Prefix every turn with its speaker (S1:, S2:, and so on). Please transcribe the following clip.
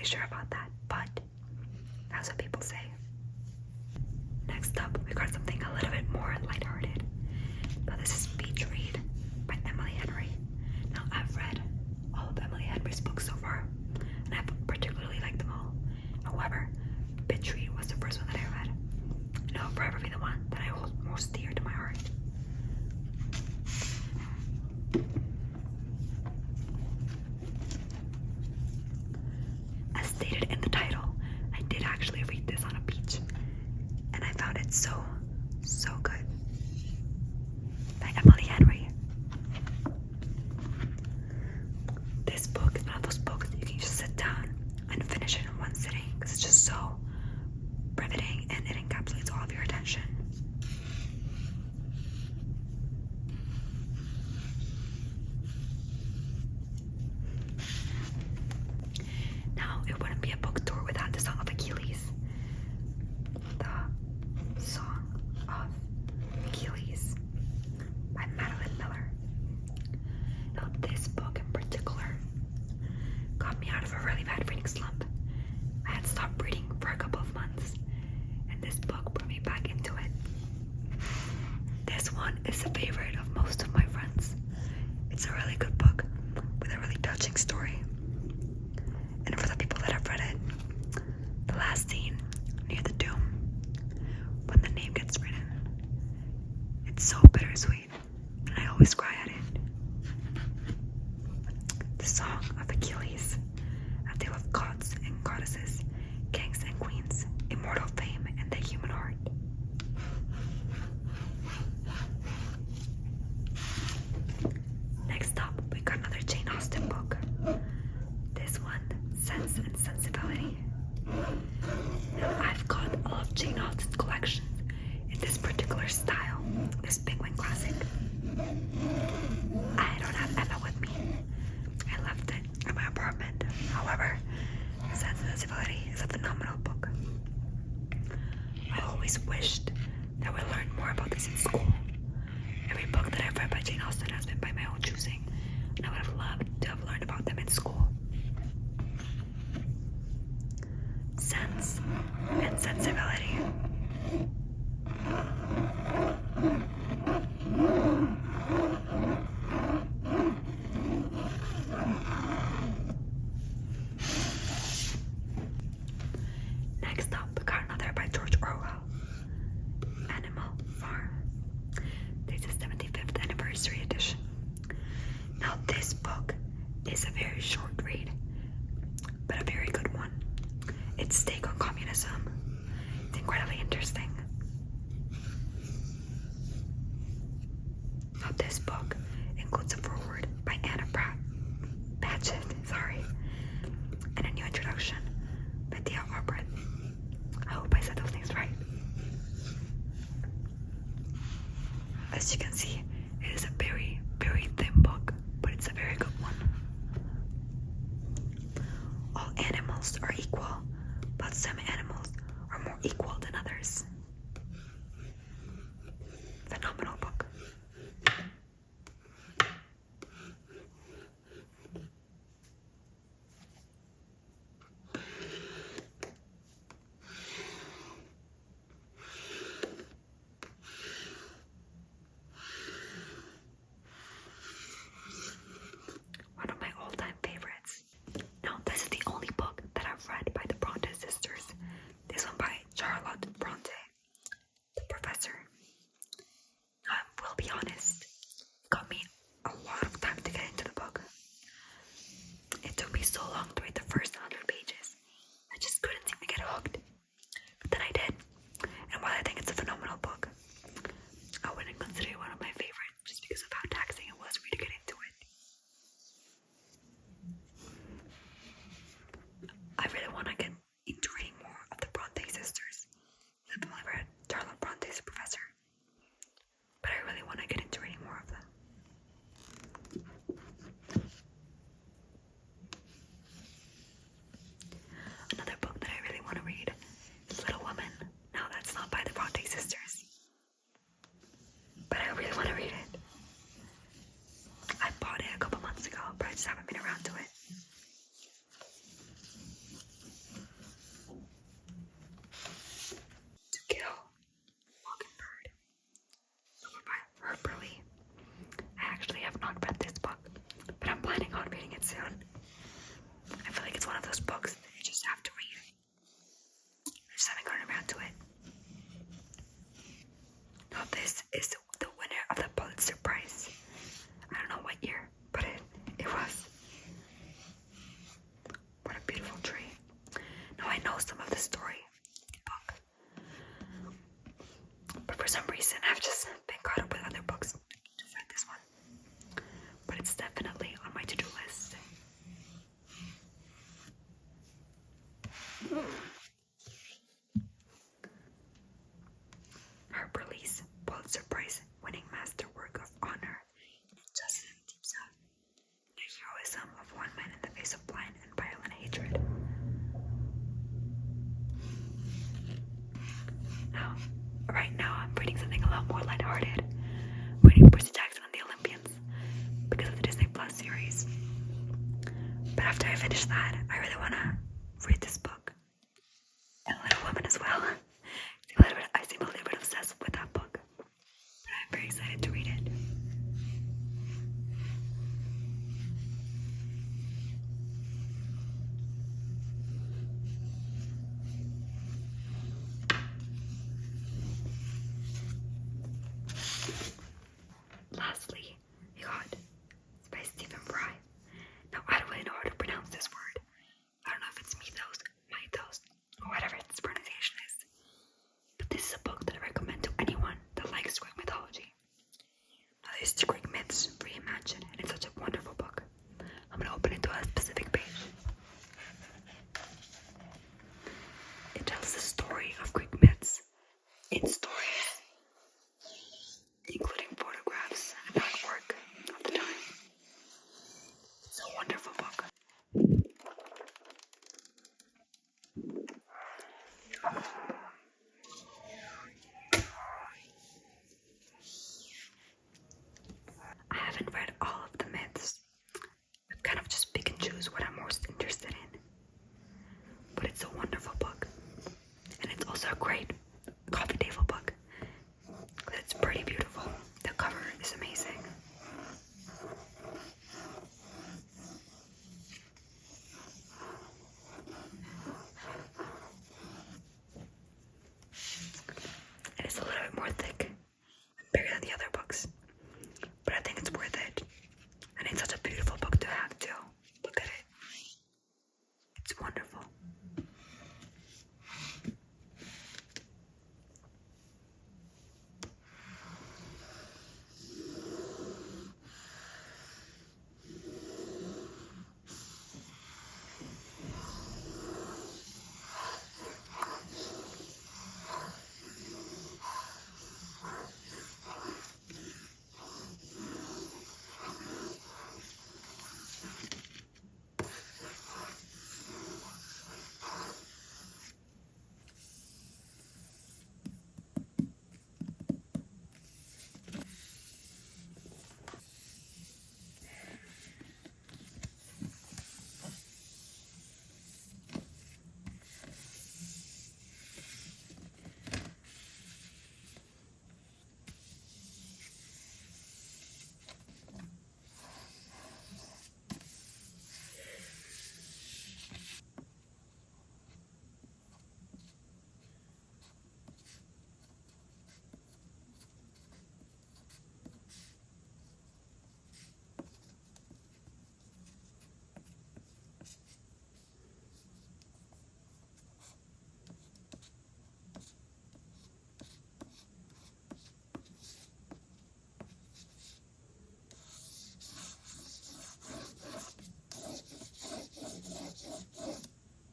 S1: really sure about that, but that's what people say. Next up, we got something a little bit more lighthearted. Now this is Beach Read by Emily Henry. Now I've read all of Emily Henry's books so far, and I've particularly liked them all. However, Beach Read was the first one that I read, and it will forever be the one that I hold most dear to my heart. As stated in the title, I did actually read this on a beach, and I found it so good. By Emily Henry. This book is one of those books that you can just sit down and finish it in one sitting because it's just so riveting and it encapsulates all of your attention. Now, it wouldn't be a book tour without the Song of Achilles. The Song of Achilles by Madeline Miller. Now, this book in particular got me out of a really bad reading slump. I had stopped reading for a couple of months, and this book brought me back into it. This one is a favorite of most of my friends. It's a really good book with a really touching story. And for the people that have read it, the last scene near the tomb, when the name gets written, it's so bittersweet, and I always cry at it. The Song of Achilles, a tale of gods and goddesses, kings and queens, immortal fame, and the human heart. Next up, we got another Jane Austen book. This one, Sense and Sensibility. Now, I've got all of Jane Austen's collections in this particular style, this Penguin Classic. I don't have Emma with me. I left it at my apartment. However, Sense and Sensibility is a phenomenal book. I always wished that we learned more about this in school. Every book that I've read by Jane Austen has been by my own choosing, and I would have loved to have learned about them in school. Sense and Sensibility. Next up, we got another by George Orwell, Animal Farm. This is 75th anniversary edition. Now, this book is a very short read, but a very good one. Its take on communism. It's incredibly interesting. Now, this book includes a foreword by Anna Patchett, and a new introduction by Thea Arbret. I hope I said those names right. As you can see, it is a very, very thin book, but it's a very good one. All animals are equal, but some animals are more equal than others. Phenomenal book. But for some reason, I've just been caught up with other books to read this one. But it's definitely on my to-do list. Harper Lee's Pulitzer Prize winning masterwork of honor and justice and deep south, the heroism of one man in the face of blind and violent hatred. Right now I'm reading something a lot more lighthearted. Reading Percy Jackson and the Olympians because of the Disney Plus series. But after I finish that,